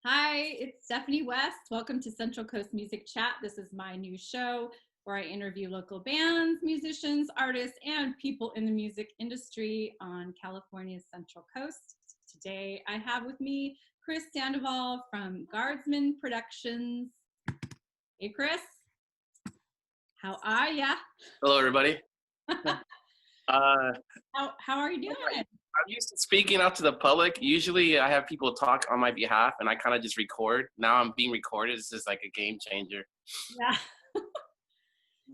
Hi, it's Stephanie West. Welcome to Central Coast Music Chat. This is my new show where I interview local bands, musicians, artists, and people in the music industry on California's Central Coast. Today I have with me Chris Sandoval from Guardsmen Productions. Hey, Chris. How are ya? Hello, everybody. How are you doing? I'm used to speaking out to the public. Usually I have people talk on my behalf and I kind of just record. Now I'm being recorded. This is like a game changer. Yeah.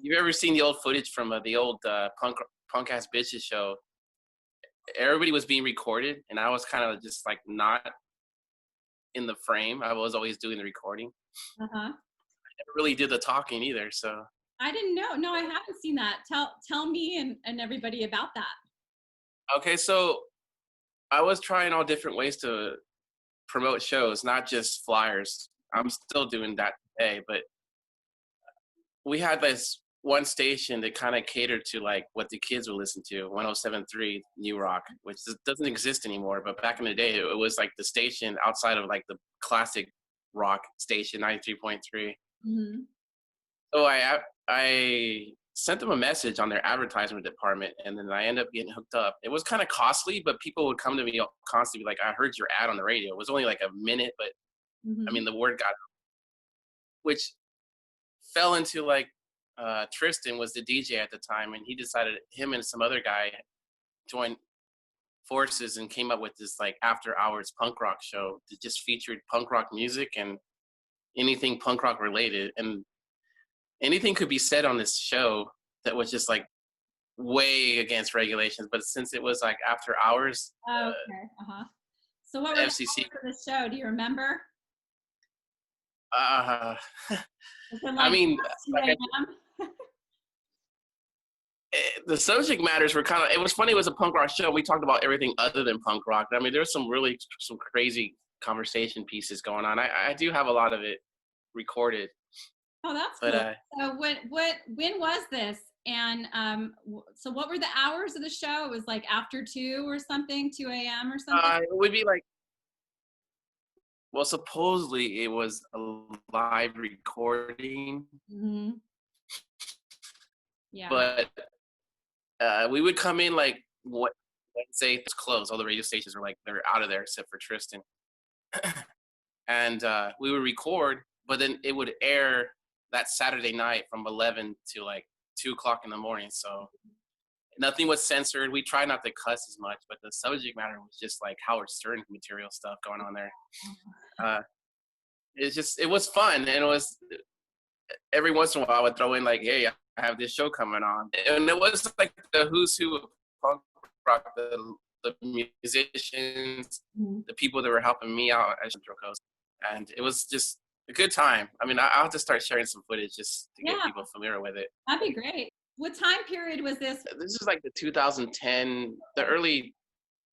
You've ever seen the old footage from the old punk ass bitches show? Everybody was being recorded and I was kind of just like not in the frame. I was always doing the recording. Uh-huh. I never really did the talking either. So I didn't know. No, I haven't seen that. Tell me and everybody about that. okay, so I was trying all different ways to promote shows, not just flyers. I'm still doing that today, but we had this one station that kind of catered to like what the kids would listen to, 107.3 New Rock, which doesn't exist anymore. But back in the day, it was like the station outside of like the classic rock station, 93.3. Mm-hmm. So I sent them a message on their advertisement department, and then I ended up getting hooked up. It was kind of costly, but people would come to me constantly like, I heard your ad on the radio. It was only like a minute, but I mean, the word got, which fell into like Tristan was the DJ at the time, and he decided him and some other guy joined forces and came up with this like after hours punk rock show that just featured punk rock music and anything punk rock related, and anything could be said on this show that was just like way against regulations. But since it was like after hours, Okay. So what were the hours FCC. of the show? Do you remember? Uh, Was it I like mean, 2 like a.m.? the subject matters were kind of. It was funny. It was a punk rock show. We talked about everything other than punk rock. I mean, there's some crazy conversation pieces going on. I do have a lot of it recorded. Oh, that's But cool. So when was this? And so what were the hours of the show? It was like after 2 or something, 2 a.m. or something? it would be like, well, supposedly it was a live recording, Mm-hmm. Yeah. but we would come in like what Wednesday it's closed. All the radio stations were like they're out of there except for Tristan, and we would record, but then it would air that Saturday night from 11 to like 2 o'clock in the morning. So nothing was censored. We tried not to cuss as much, but the subject matter was just like Howard Stern material stuff going on there. It was fun, and it was every once in a while I would throw in like, hey, I have this show coming on, and it was like the who's who of punk rock, the musicians, the people that were helping me out at Central Coast, and it was just a good time. I mean, I'll have to start sharing some footage just to get people familiar with it. That'd be great. What time period was this? This is like the 2010, the early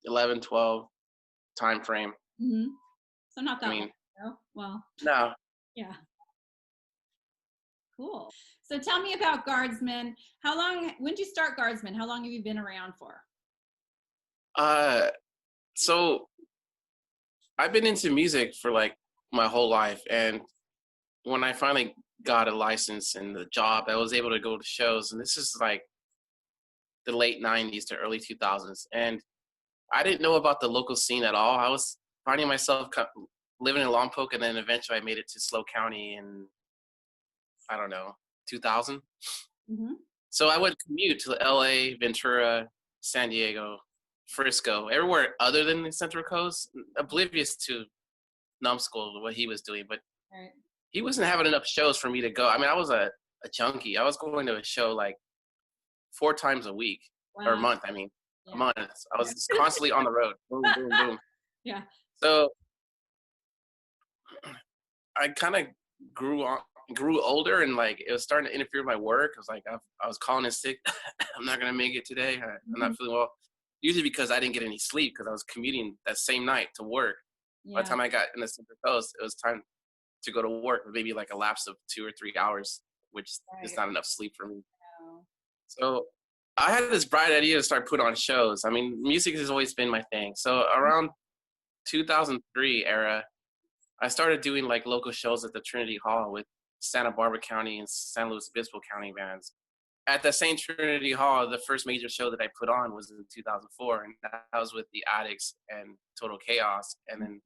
11, 12 time frame. Mm-hmm. So not that I mean, long ago. Well, no. yeah. Cool. So tell me about Guardsmen. When did you start Guardsmen? How long have you been around for? So I've been into music for like my whole life, and when I finally got a license and the job, I was able to go to shows, and this is like the late 90s to early 2000s, and I didn't know about the local scene at all. I was finding myself living in Lompoc, and then eventually I made it to SLO County in, I don't know, 2000. Mm-hmm. So I would commute to LA, Ventura, San Diego, Frisco, everywhere other than the Central Coast, oblivious to Numbskull, what he was doing. But he wasn't having enough shows for me to go. I mean, I was a junkie. I was going to a show like 4 times a week or a month. I mean, a month. I was just constantly on the road. Boom, boom, boom. Yeah. So I kind of grew older, and like it was starting to interfere with my work. I was like, I was calling in sick. I'm not gonna make it today. I'm not feeling well. Usually because I didn't get any sleep because I was commuting that same night to work. By the time I got in the Central Coast, it was time to go to work with maybe like a lapse of 2 or 3 hours, which is not enough sleep for me. No. So I had this bright idea to start putting on shows. I mean, music has always been my thing. So around 2003 era, I started doing like local shows at the Trinity Hall with Santa Barbara County and San Luis Obispo County bands. At the same Trinity Hall, the first major show that I put on was in 2004, and that was with the Addicts and Total Chaos. And then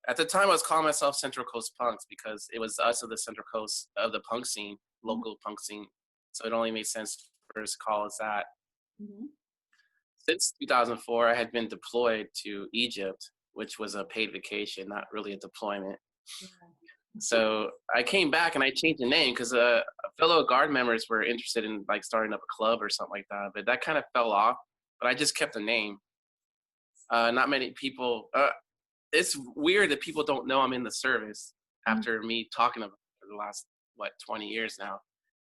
at the time, I was calling myself Central Coast Punks because it was us of the Central Coast of the punk scene, local punk scene. So it only made sense for us to call us that. Mm-hmm. Since 2004, I had been deployed to Egypt, which was a paid vacation, not really a deployment. Yeah. So I came back and I changed the name because fellow guard members were interested in like starting up a club or something like that, but that kind of fell off. But I just kept the name. Not many people. It's weird that people don't know I'm in the service after me talking about it for the last 20 years now,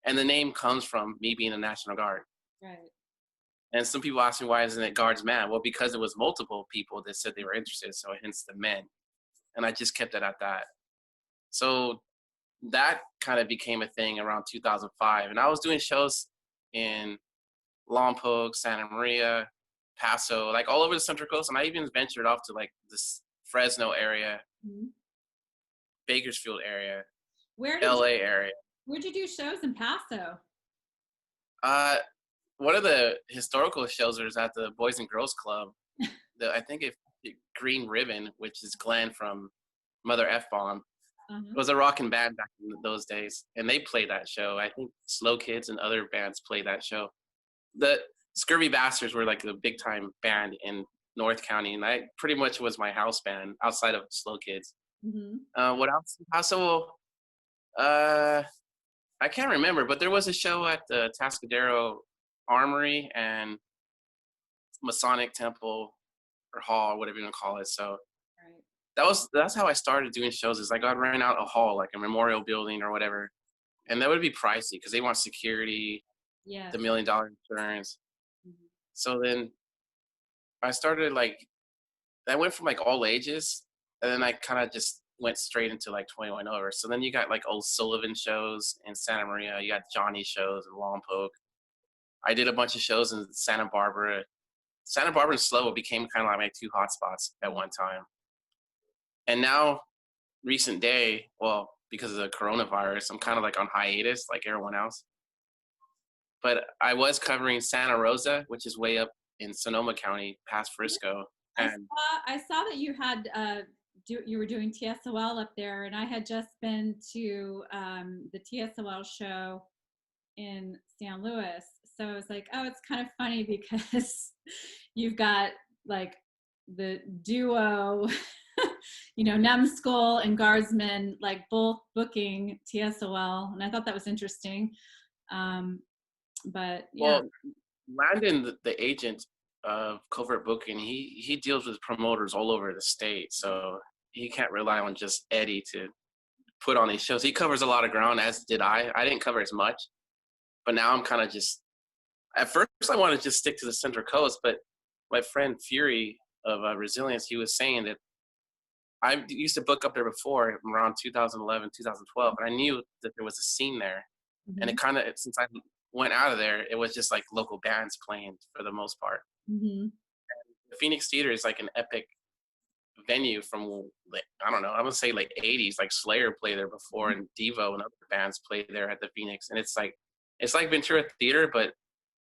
and the name comes from me being a National Guard. Right. And some people ask me, why isn't it Guardsman? Well, because it was multiple people that said they were interested, so hence the men. And I just kept it at that. So that kind of became a thing around 2005. And I was doing shows in Lompoc, Santa Maria, Paso, like all over the Central Coast. And I even ventured off to like this Fresno area, Bakersfield area, LA area. Where'd you do shows in Paso? One of the historical shows was at the Boys and Girls Club. I think Green Ribbon, which is Glenn from Mother F-Bomb. It was a rockin' band back in those days, and they played that show. I think Slow Kids and other bands played that show. The Scurvy Bastards were like the big time band in North County, and I pretty much was my house band outside of Slow Kids. What else? Also, I can't remember, but there was a show at the Tascadero Armory and Masonic Temple or Hall, whatever you want to call it. So that's how I started doing shows. Is like I'd rent out a hall, like a memorial building or whatever, and that would be pricey because they want security, the $1 million insurance. So then I started I went from like all ages, and then I kind of just went straight into like 21 over. So then you got like old Sullivan shows in Santa Maria, you got Johnny shows in Lompoc. I did a bunch of shows in Santa Barbara. Santa Barbara and Slovo became kind of like my two hotspots at one time. And now, recent day, well, because of the coronavirus, I'm kind of like on hiatus like everyone else. But I was covering Santa Rosa, which is way up in Sonoma County, past Frisco. And I saw that you had you were doing TSOL up there, and I had just been to the TSOL show in San Luis. So I was like, oh, it's kind of funny because you've got like the duo, Numbskull and Guardsmen, like both booking TSOL, and I thought that was interesting. But yeah. Well, Landon, the agent of Covert Booking, he deals with promoters all over the state, so he can't rely on just Eddie to put on these shows. He covers a lot of ground, as did I. I didn't cover as much, but now I'm kind of just. At first, I wanted to just stick to the Central Coast, but my friend Fury of Resilience, he was saying that I used to book up there before around 2011, 2012, and I knew that there was a scene there. And it kind of, since I went out of there, it was just like local bands playing for the most part. And the Phoenix Theater is like an epic venue from, like, I don't know, I would say like 80s, like Slayer played there before, and Devo and other bands played there at the Phoenix. And it's like Ventura Theater, but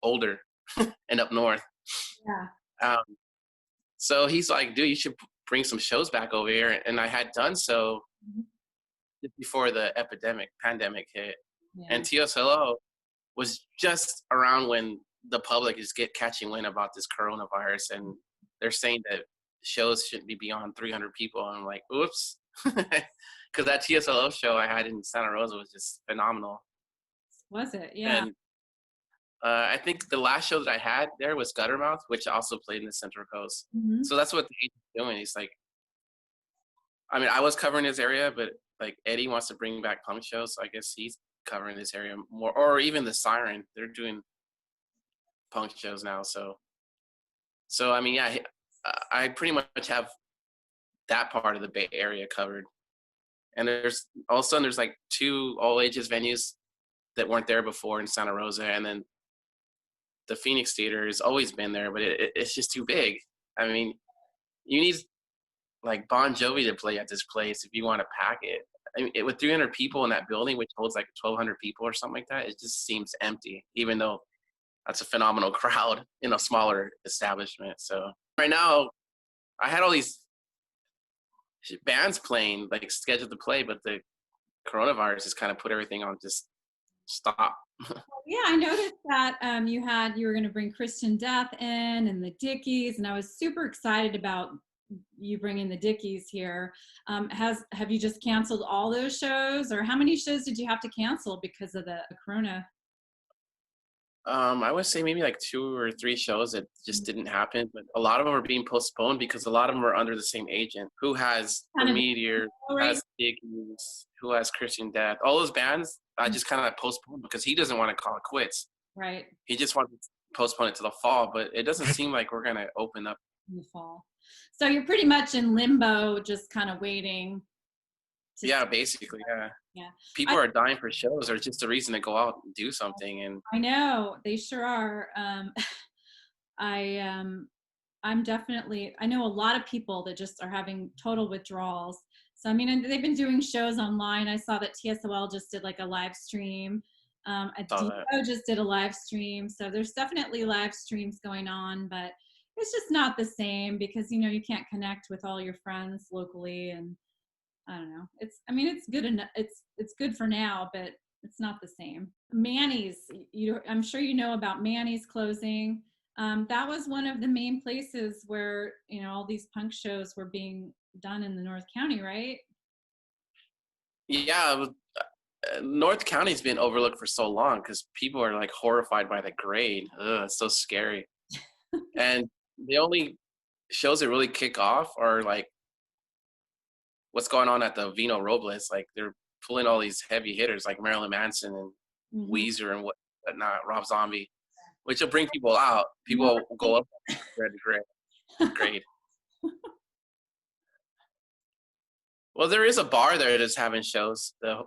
older and up north. So he's like, dude, you should bring some shows back over here. And I had done so just before the pandemic hit. And TSLO was just around when the public is catching wind about this coronavirus, and they're saying that shows shouldn't be beyond 300 people. And I'm like, oops. Because that TSLO show I had in Santa Rosa was just phenomenal. Was it? Yeah. And I think the last show that I had there was Guttermouth, which also played in the Central Coast. So that's what he's doing. He's like, I mean, I was covering his area, but like Eddie wants to bring back punk shows, so I guess he's covering this area more. Or even the Siren, they're doing punk shows now. So I mean, yeah, I pretty much have that part of the Bay Area covered. And there's all of a sudden there's like 2 all ages venues that weren't there before in Santa Rosa, and then the Phoenix Theater has always been there, but it's just too big. I mean, you need like Bon Jovi to play at this place if you want to pack it. I mean, with 300 people in that building, which holds like 1,200 people or something like that, it just seems empty, even though that's a phenomenal crowd in a smaller establishment. So right now, I had all these bands playing, like scheduled to play, but the coronavirus has kind of put everything on just stop. Yeah, I noticed that you were going to bring Christian Death in and the Dickies, and I was super excited about you bringing the Dickies here. Have you just canceled all those shows, or how many shows did you have to cancel because of the Corona? I would say maybe like 2 or 3 shows that just didn't happen, but a lot of them are being postponed because a lot of them are under the same agent who has The Kind of Meteor, who right? has Dickies, who has Christian Death. All those bands, I just kind of postponed because he doesn't want to call it quits. Right. He just wants to postpone it to the fall, but it doesn't seem like we're going to open up. In the fall. So you're pretty much in limbo, just kind of waiting. Yeah, basically, yeah. Yeah. People are dying for shows or just a reason to go out and do something. And I know they sure are. I'm definitely, I know a lot of people that just are having total withdrawals. So, I mean, they've been doing shows online. I saw that TSOL just did like a live stream. Devo just did a live stream. So there's definitely live streams going on, but it's just not the same because, you know, you can't connect with all your friends locally. And I don't know. It's good enough. It's good for now, but it's not the same. Manny's, I'm sure you know about Manny's closing. That was one of the main places where, you know, all these punk shows were being done in the North County, right? Yeah, North County's been overlooked for so long because people are like horrified by the grade. Ugh, it's so scary. And the only shows that really kick off are like what's going on at the Vino Robles. Like they're pulling all these heavy hitters like Marilyn Manson and Weezer and whatnot, Rob Zombie, which will bring people out. People will go up grade. Well, there is a bar there that's having shows. Was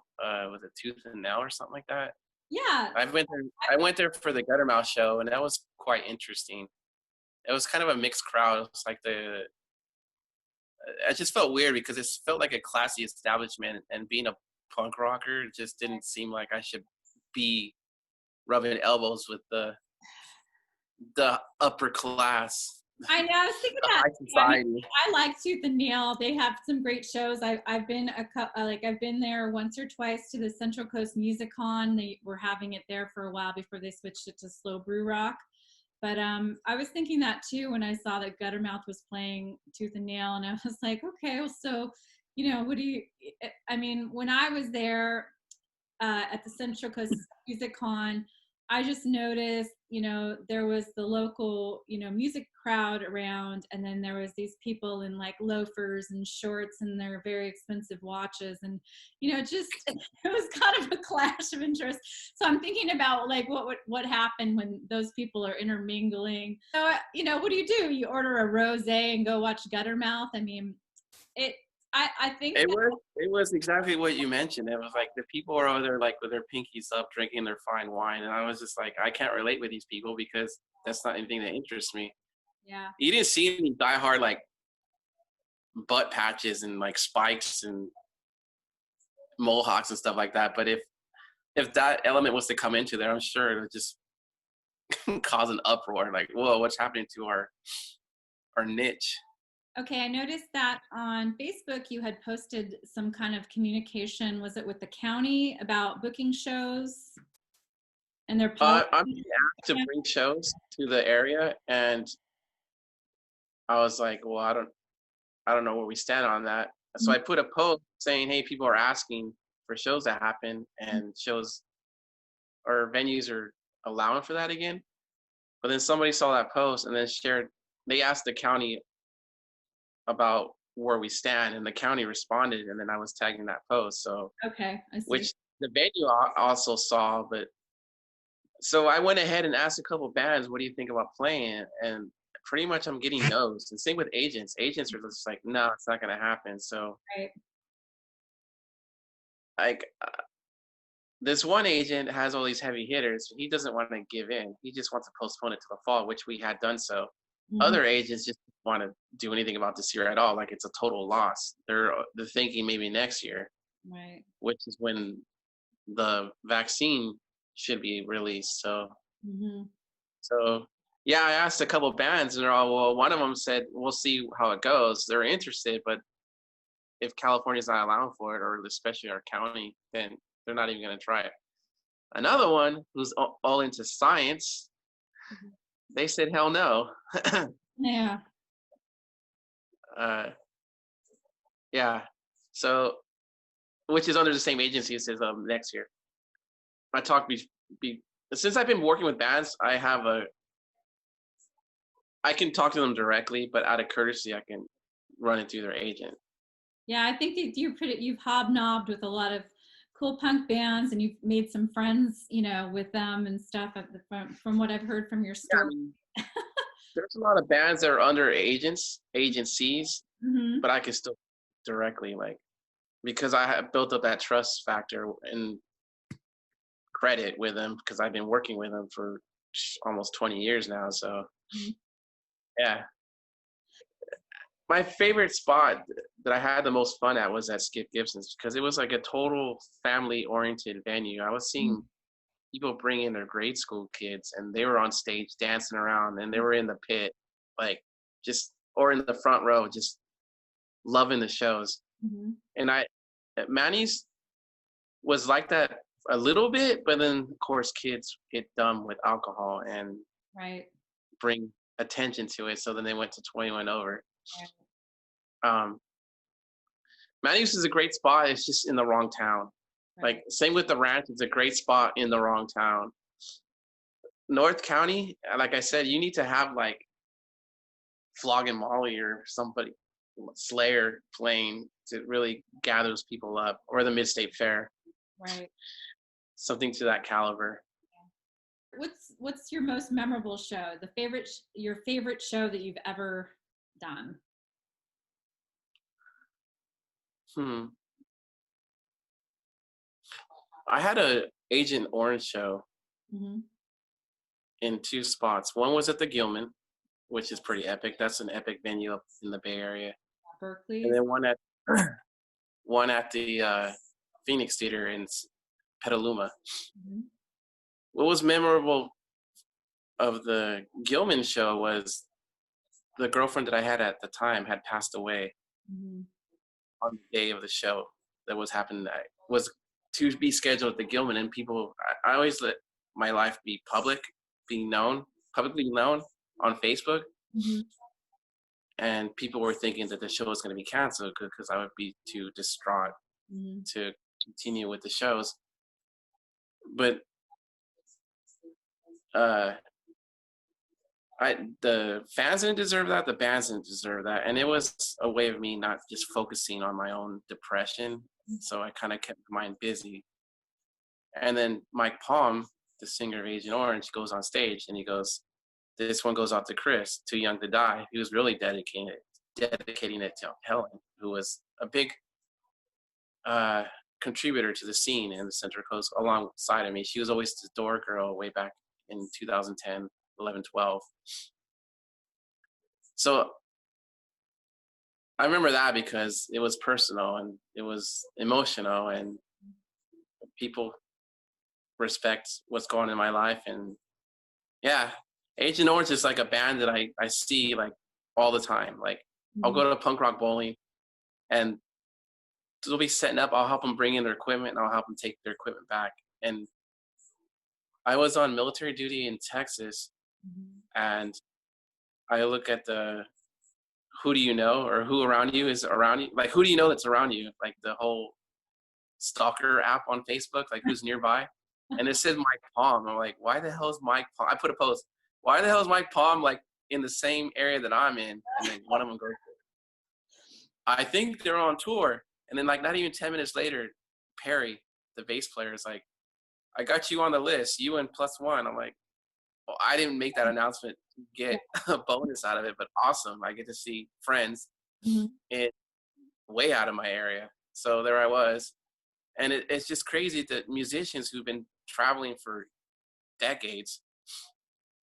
it Tooth and Nail or something like that? Yeah. I went there for the Guttermouth show, and that was quite interesting. It was kind of a mixed crowd. It was like I just felt weird because it felt like a classy establishment, and being a punk rocker just didn't seem like I should be rubbing elbows with the upper class. I know. I was thinking that. High society. I like Tooth and Nail. They have some great shows. I've been I've been there once or twice to the Central Coast Music Con. They were having it there for a while before they switched it to Slow Brew Rock. But I was thinking that too when I saw that Guttermouth was playing Tooth and Nail, and I was like, okay, well, so, you know, I mean, when I was there at the Central Coast Music Con, I just noticed, you know, there was the local, you know, music crowd around, and then there was these people in like loafers and shorts and their very expensive watches, and, you know, just it was kind of a clash of interest. So I'm thinking about like what happened when those people are intermingling. So, you know, what do? You order a rosé and go watch Guttermouth? I mean, I think it was exactly what you mentioned. It was like the people are over there like with their pinkies up drinking their fine wine, and I was just like, I can't relate with these people because that's not anything that interests me. Yeah. You didn't see any diehard like butt patches and like spikes and mohawks and stuff like that. But if that element was to come into there, I'm sure it would just cause an uproar. Like, whoa, what's happening to our niche? Okay, I noticed that on Facebook you had posted some kind of communication. Was it with the county about booking shows and their policy? I'm being asked to bring shows to the area, and I was like, well, I don't know where we stand on that. So I put a post saying, hey, people are asking for shows that happen, and shows or venues are allowing for that again. But then somebody saw that post and then they asked the county about where we stand, and the county responded, and then I was tagging that post. So okay, I see. Which the venue also saw, but so I went ahead and asked a couple bands, what do you think about playing? And pretty much I'm getting no's. And same with agents. Agents are just like, no, it's not going to happen. So right. Like this one agent has all these heavy hitters. He doesn't want to give in. He just wants to postpone it to the fall, which we had done so. Mhm. Other agents just want to do anything about this year at all. Like it's a total loss. They're thinking maybe next year, Right. which is when the vaccine should be released. Mhm. So yeah, I asked a couple bands, and they're all, well, one of them said, we'll see how it goes. They're interested, but if California's not allowing for it, or especially our county, then they're not even going to try it. Another one who's all into science, Mhm. they said, hell no. Yeah. uh, yeah. So, which is under the same agency, it says next year. I talked be since I've been working with bands, I can talk to them directly, but out of courtesy, I can run it through their agent. Yeah, I think that you've hobnobbed with a lot of cool punk bands, and you've made some friends, with them and stuff from what I've heard from your Yeah, I story. mean, there's a lot of bands that are under agencies, Mhm. but I can still directly, like, because I have built up that trust factor and credit with them because I've been working with them for almost 20 years now. So Mhm. yeah, my favorite spot that I had the most fun at was at Skip Gibson's because it was like a total family oriented venue. I was Mhm. seeing people bring in their grade school kids and they were on stage dancing around and they were in the pit, like just, or in the front row, just loving the shows. Mhm. And Manny's was like that a little bit, but then of course kids get dumb with alcohol and Right. bring attention to it. So then they went to 21 over. Right. Um, Manny's is a great spot. It's just in the wrong town. Like Right. same with the ranch. It's a great spot in the wrong town. North County, like I said, you need to have like Flogging Molly or somebody, Slayer playing to really gather those people up, or the Mid-State Fair, Right. something to that caliber. What's your most memorable show? Your favorite show that you've ever done? Hmm. I had a Agent Orange show Mhm. in two spots. One was at the Gilman, which is pretty epic. That's an epic venue up in the Bay Area. And Berkeley. then one at the Phoenix Theater in Petaluma. Mhm. What was memorable of the Gilman show was the girlfriend that I had at the time had passed away Mhm. on the day of the show that was happening. That was to be scheduled at the Gilman, and people. I always let my life be publicly known on Facebook, Mhm. and people were thinking that the show was going to be canceled because I would be too distraught Mhm. to continue with the shows. But uh, the fans didn't deserve that. The bands didn't deserve that, and it was a way of me not just focusing on my own depression. So I kind of kept my mind busy. And then Mike Palm, the singer of Agent Orange, goes on stage and he goes, "This one goes out to Chris, Too Young to Die." He was really dedicating it to Helen, who was a big uh, contributor to the scene in the Central Coast alongside of me. She was always the door girl way back in 2010, 11, 12. So I remember that because it was personal and it was emotional, and people respect what's going on in my life. And yeah, Agent Orange is like a band that I see like all the time. Like I'll Mhm. go to punk rock bowling and they'll be setting up. I'll help them bring in their equipment and I'll help them take their equipment back. And I was on military duty in Texas, Mhm. and I look at the who do you know, or who around you is around you. Like who do you know that's around you? Like the whole stalker app on Facebook, like who's nearby. And it said Mike Palm. I'm like, why the hell is Mike Palm? I put a post. Why the hell is Mike Palm like in the same area that I'm in? And then one of them goes, I think they're on tour. And then like not even 10 minutes later, Perry, the bass player, is like, I got you on the list, you and plus one. I'm like, well, I didn't make that announcement to Yeah. get a bonus out of it, but awesome. I get to see friends Mhm. in way out of my area. So there I was. And it's just crazy that musicians who've been traveling for decades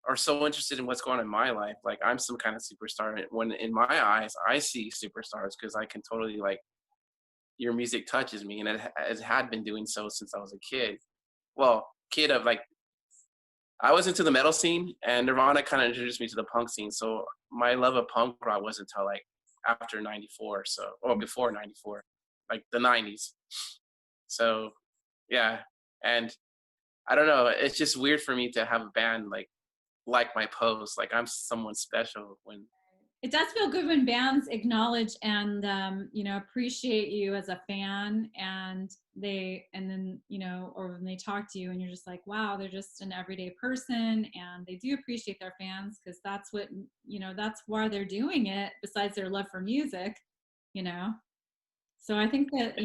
are so interested in what's going on in my life. Like I'm some kind of superstar. When in my eyes, I see superstars because I can totally like your music touches me, and it had been doing so since I was a kid. Well, kid of like I was into the metal scene, and Nirvana kind of introduced me to the punk scene. So my love of punk rock wasn't until like after '94, so or before '94, like the '90s. So yeah, and I don't know. It's just weird for me to have a band like my post. Like I'm someone special when It does feel good when bands acknowledge and appreciate you as a fan, and then or when they talk to you and you're just like, wow, they're just an everyday person and they do appreciate their fans, because that's what that's why they're doing it, besides their love for music. you know so I think that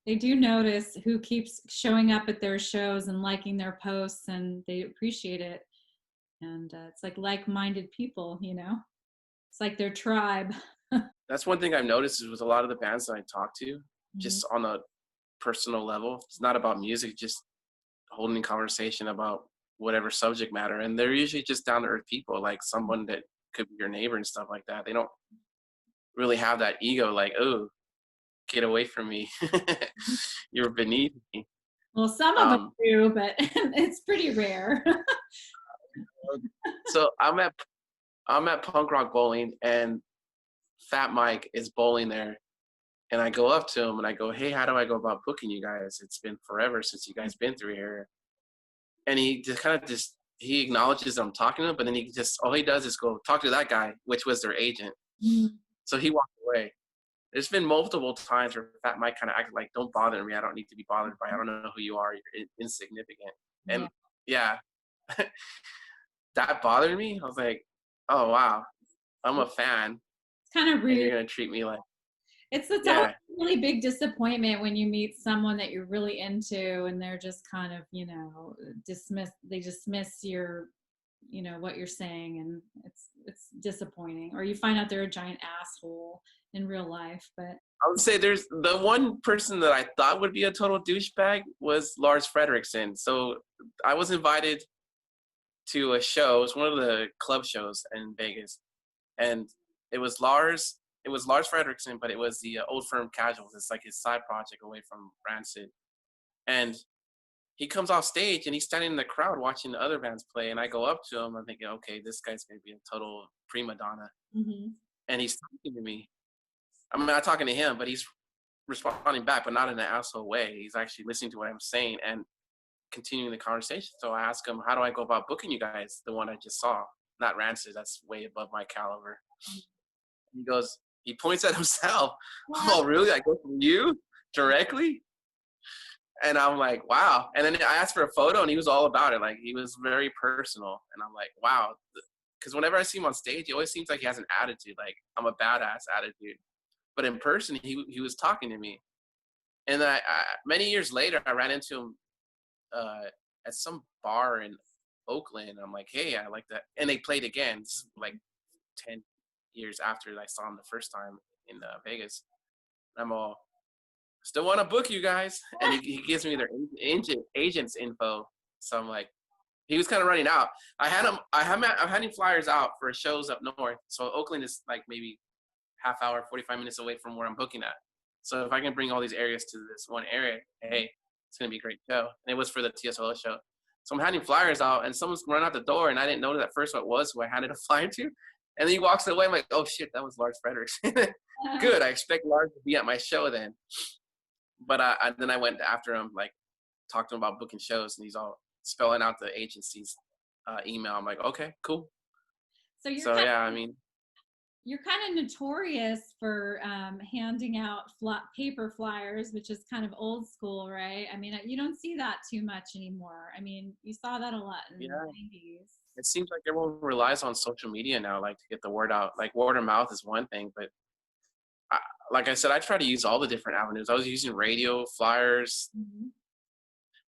they do notice who keeps showing up at their shows and liking their posts, and they appreciate it. And it's like-minded people. It's like their tribe. that's one thing I've noticed is with a lot of the bands that I talk to, Mhm. just on a personal level, it's not about music, just holding a conversation about whatever subject matter. And they're usually just down to earth people, like someone that could be your neighbor and stuff like that. They don't really have that ego, like, oh, get away from me. You're beneath me. Well, some of them Um, do, but it's pretty rare. so I'm at punk rock bowling, and Fat Mike is bowling there. And I go up to him and I go, hey, how do I go about booking you guys? It's been forever since you guys been through here. And he just kind of he acknowledges I'm talking to him, but then all he does is go talk to that guy, which was their agent. Mhm. So he walked away. There's been multiple times where Fat Mike kind of acted like, don't bother me. I don't need to be bothered by. I don't know who you are. You're insignificant. Yeah. And yeah, that bothered me. I was like, oh, wow, I'm a fan It's kind of and rude. you're going to treat me like, It's always yeah, a really big disappointment when you meet someone that you're really into and they're just kind of, dismiss what you're saying, and it's disappointing. Or you find out they're a giant asshole in real life. But I would say there's the one person that I thought would be a total douchebag was Lars Frederiksen. So I was invited to a show. It was one of the club shows in Vegas, and it was Lars. It was Lars Frederiksen, but it was the Old Firm Casuals. It's like his side project away from Rancid. And he comes off stage and he's standing in the crowd watching the other bands play. And I go up to him. I'm thinking, okay, this guy's gonna be a total prima donna. Mhm. And he's talking to me. I'm not talking to him, but he's responding back, but not in an asshole way. He's actually listening to what I'm saying and continuing the conversation. So I ask him, how do I go about booking you guys? The one I just saw, not Rancid. That's way above my caliber. He goes, he points at himself. Oh, really? I go from you directly? And I'm like, wow. And then I asked for a photo and he was all about it. Like he was very personal. And I'm like, wow. Because whenever I see him on stage, he always seems like he has an attitude, like I'm a badass attitude. But in person, he was talking to me. And then many years later, I ran into him at some bar in Oakland. I'm like, hey, I like that. And they played again, like 10 years after I saw him the first time in Vegas. I'm all, still want to book you guys. And he gives me their agent's info. So I'm like, he was kind of running out. I'm handing flyers out for shows up north. So Oakland is like maybe half hour, 45 minutes away from where I'm booking at. So if I can bring all these areas to this one area, hey, it's going to be a great show. And it was for the TSLO show. So I'm handing flyers out and someone's run out the door and I didn't know at first what it was who I handed a flyer to. And then he walks away. I'm like, oh shit, that was Lars Frederiksen. Good. I expect Lars to be at my show then. But then I went after him, like talked to him about booking shows, and he's all spelling out the agency's email. I'm like, okay, cool. So yeah, I mean, you're kind of notorious for handing out paper flyers, which is kind of old school, right? I mean, you don't see that too much anymore. I mean, you saw that a lot in the 90s. It seems like everyone relies on social media now, like to get the word out. Like word of mouth is one thing, but like I said, I try to use all the different avenues. I was using radio, flyers. Mm-hmm.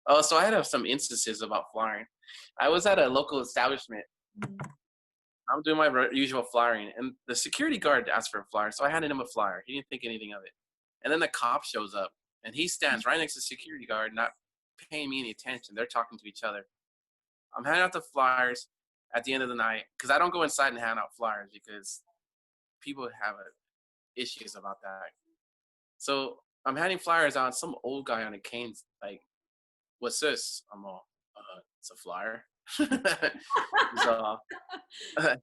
Oh, so I had some instances about flying. I was at a local establishment. Mm-hmm. I'm doing my usual flyering, and the security guard asked for a flyer, so I handed him a flyer. He didn't think anything of it. And then the cop shows up, and he stands right next to the security guard, not paying me any attention. They're talking to each other. I'm handing out the flyers, at the end of the night, because I don't go inside and hand out flyers because people have issues about that. So I'm handing flyers out. Some old guy on a cane's like, "What's this?" I'm all, "It's a flyer." He's all, and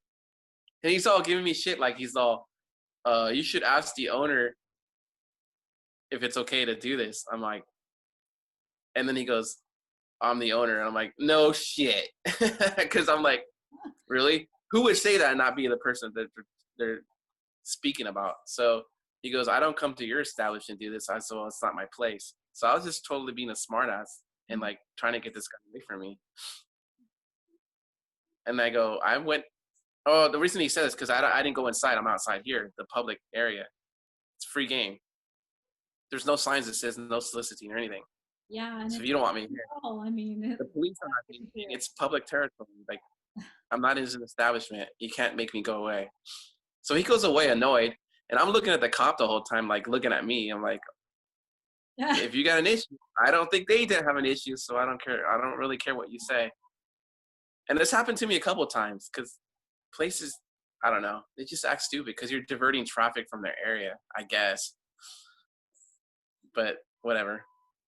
he's all giving me shit. Like he's all, "You should ask the owner if it's okay to do this." I'm like, and then he goes, "I'm the owner." And I'm like, "No shit," because I'm like, really? Who would say that and not be the person that they're speaking about? So he goes, "I don't come to your establishment to do this." So it's not my place. So I was just totally being a smartass and like trying to get this guy away from me. And I go, I went. Oh, the reason he said this because I didn't go inside. I'm outside here, the public area. It's free game. There's no signs that says no soliciting or anything. Yeah. And So if you don't want me here, I mean, the police are not being here. It's public territory. Like I'm not in an establishment. You can't make me go away. So he goes away annoyed, and I'm looking at the cop the whole time, like looking at me. I'm like, if you got an issue, I don't think they didn't have an issue, so I don't care. I don't really care what you say. And this happened to me a couple of times because places, I don't know, they just act stupid because you're diverting traffic from their area, I guess. But whatever.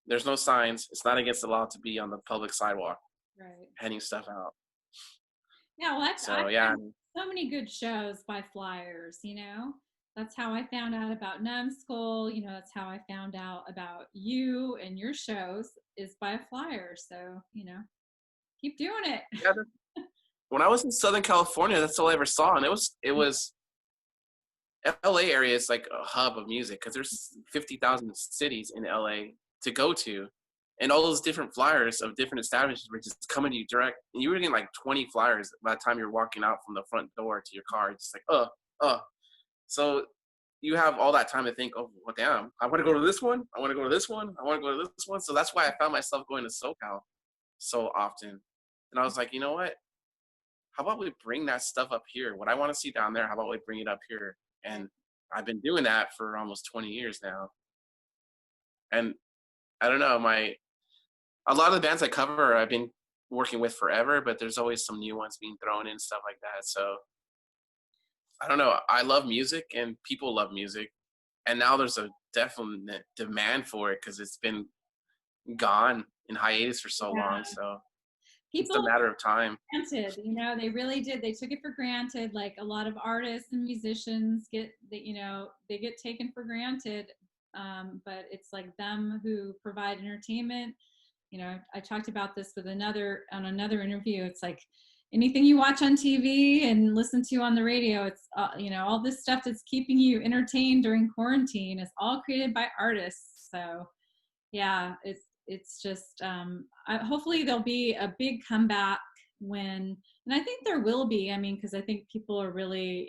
There's no signs. It's not against the law to be on the public sidewalk, right. handing stuff out. Yeah, well, I've yeah. found so many good shows by flyers, you know. That's how I found out about Numbskull, you know, that's how I found out about you and your shows is by a flyer. So, you know, keep doing it. Yeah, when I was in Southern California, that's all I ever saw. And it was LA area is like a hub of music because there's 50,000 cities in LA to go to. And all those different flyers of different establishments were just coming to you direct. And you were getting like 20 flyers by the time you're walking out from the front door to your car. It's just like, So you have all that time to think, oh, well, damn, I want to go to this one. I want to go to this one. I want to go to this one. So that's why I found myself going to SoCal so often. And I was like, you know what? How about we bring that stuff up here? What I want to see down there, how about we bring it up here? And I've been doing that for almost 20 years now. And I don't know, a lot of the bands I cover I've been working with forever, but there's always some new ones being thrown in, stuff like that. So I don't know. I love music and people love music. And now there's a definite demand for it because it's been gone in hiatus for so long. So it's a matter of time. Granted, you know, they really did. They took it for granted. Like a lot of artists and musicians they get taken for granted. But it's like them who provide entertainment. You know, I talked about this with another interview. It's like anything you watch on TV and listen to on the radio, it's all this stuff that's keeping you entertained during quarantine is all created by artists. So yeah, it's just hopefully there'll be a big comeback and I think there will be. I mean, because I think people are really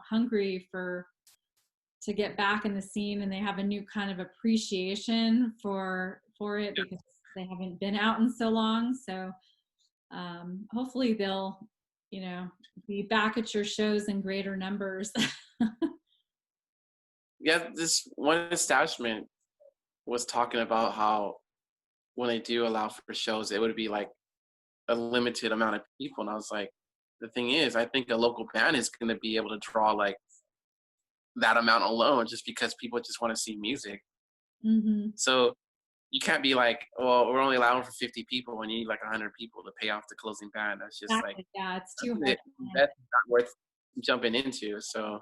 hungry to get back in the scene, and they have a new kind of appreciation for it because they haven't been out in so long. So hopefully they'll be back at your shows in greater numbers. Yeah, this one establishment was talking about how when they do allow for shows, it would be like a limited amount of people. And I was like, the thing is, I think a local band is going to be able to draw like that amount alone just because people just want to see music. Mm-hmm. So you can't be like, well, we're only allowing for 50 people and you need like 100 people to pay off the closing band. That's just like, yeah, it's too hard. That's not worth jumping into. So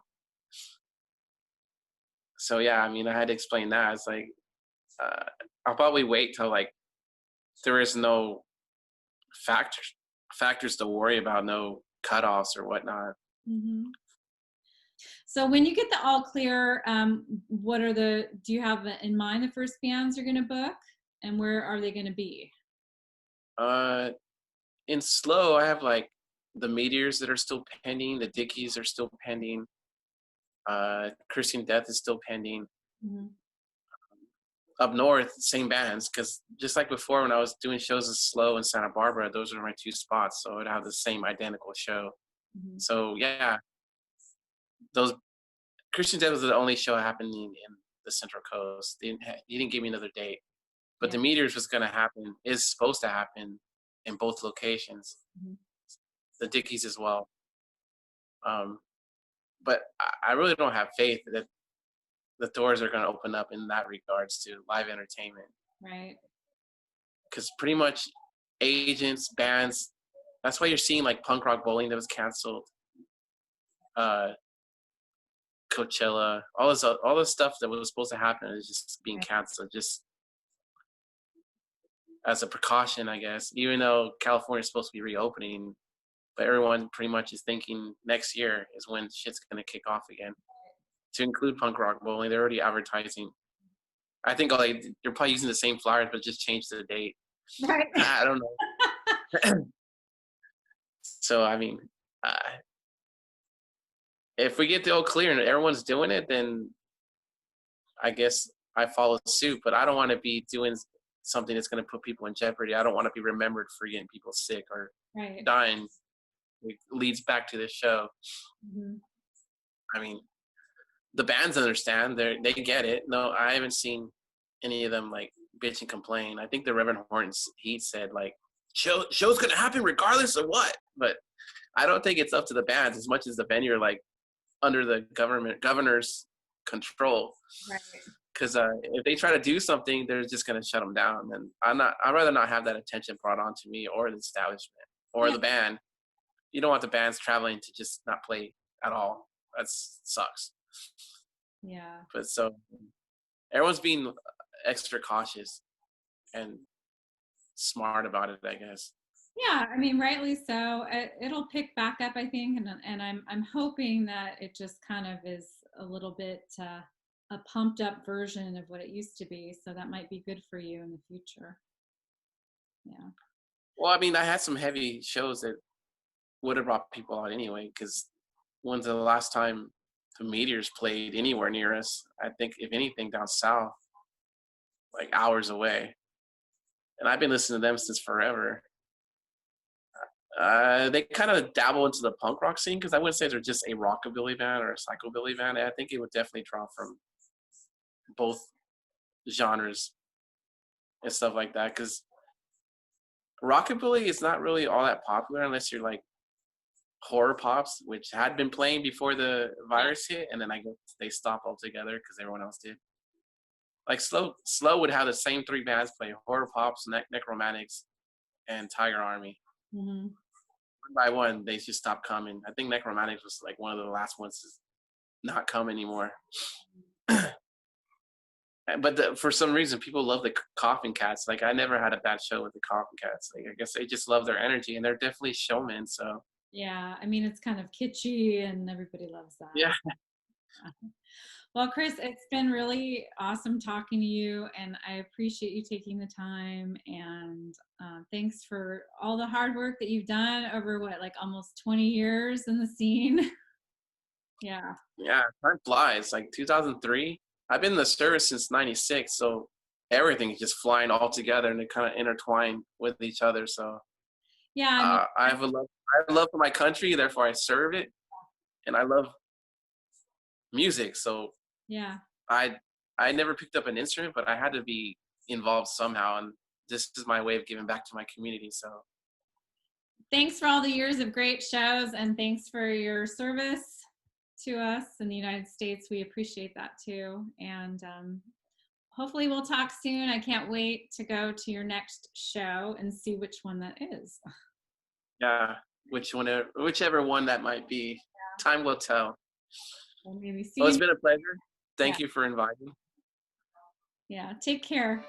yeah, I mean, I had to explain that. It's like, I'll probably wait till like there is no factors to worry about, no cutoffs or whatnot. Mm-hmm. So when you get the all clear, do you have in mind the first bands you're going to book, and where are they going to be? In slow, I have like the Meteors that are still pending. The Dickies are still pending. Christian Death is still pending. Mm-hmm. Up north, same bands, because just like before when I was doing shows in Slow and Santa Barbara, those are my two spots, so I'd have the same identical show. Mm-hmm. So yeah, those Christian Death was the only show happening in the Central Coast. He didn't give me another date, but the Meteors was is supposed to happen in both locations. Mm-hmm. the Dickies as well. But I really don't have faith that the doors are going to open up in that regards to live entertainment. Right. Because pretty much agents, bands, that's why you're seeing like punk rock bowling that was canceled, Coachella, all this stuff that was supposed to happen is just being canceled, just as a precaution, I guess. Even though California is supposed to be reopening, but everyone pretty much is thinking next year is when shit's gonna kick off again. To include punk rock bowling, they're already advertising. I think you're probably using the same flyers, but just change the date. Right. I don't know. So I mean, if we get the all clear and everyone's doing it, then I guess I follow suit. But I don't want to be doing something that's going to put people in jeopardy. I don't want to be remembered for getting people sick or dying. It leads back to the show. Mm-hmm. I mean, the bands understand. They get it. No, I haven't seen any of them like bitch and complain. I think the Reverend Hortons, he said like, show's going to happen regardless of what. But I don't think it's up to the bands as much as the venue are like under the governor's control. Right. Because if they try to do something, they're just going to shut them down. And I'd rather not have that attention brought on to me or the establishment or the band. You don't want the bands traveling to just not play at all. That sucks. Yeah. But so everyone's being extra cautious and smart about it, I guess. Yeah, I mean, rightly so. It'll pick back up, I think, and I'm hoping that it just kind of is a little bit a pumped up version of what it used to be. So that might be good for you in the future. Yeah. Well, I mean, I had some heavy shows that would have brought people out anyway. Because when's the last time the Meteors played anywhere near us? I think, if anything, down south, like hours away. And I've been listening to them since forever. They kind of dabble into the punk rock scene because I wouldn't say they're just a rockabilly band or a psychobilly band. I think it would definitely draw from both genres and stuff like that. Because rockabilly is not really all that popular unless you're like horror pops, which had been playing before the virus hit, and then I guess they stopped altogether because everyone else did. Like Slow would have the same three bands play: horror pops, necromantics, and Tiger Army. Mm-hmm. One by one, they just stopped coming. I think Necromantics was like one of the last ones to not come anymore. But for some reason, people love the Coffin Cats. Like, I never had a bad show with the Coffin Cats. Like, I guess they just love their energy, and they're definitely showmen. So yeah, I mean, it's kind of kitschy, and everybody loves that. Yeah. Well, Chris, it's been really awesome talking to you, and I appreciate you taking the time, and thanks for all the hard work that you've done over, like almost 20 years in the scene. Yeah, time flies. Like 2003, I've been in the service since 96, so everything is just flying all together, and they kind of intertwine with each other. So yeah, I have a love for my country, therefore I served it, and I love music. So yeah, I never picked up an instrument, but I had to be involved somehow, and this is my way of giving back to my community. So thanks for all the years of great shows, and thanks for your service to us in the United States. We appreciate that too, and hopefully we'll talk soon. I can't wait to go to your next show and see which one that is. Yeah, whichever one that might be. Yeah. Time will tell. Well, maybe see Well, it's been a pleasure. Thank you for inviting. Yeah, take care.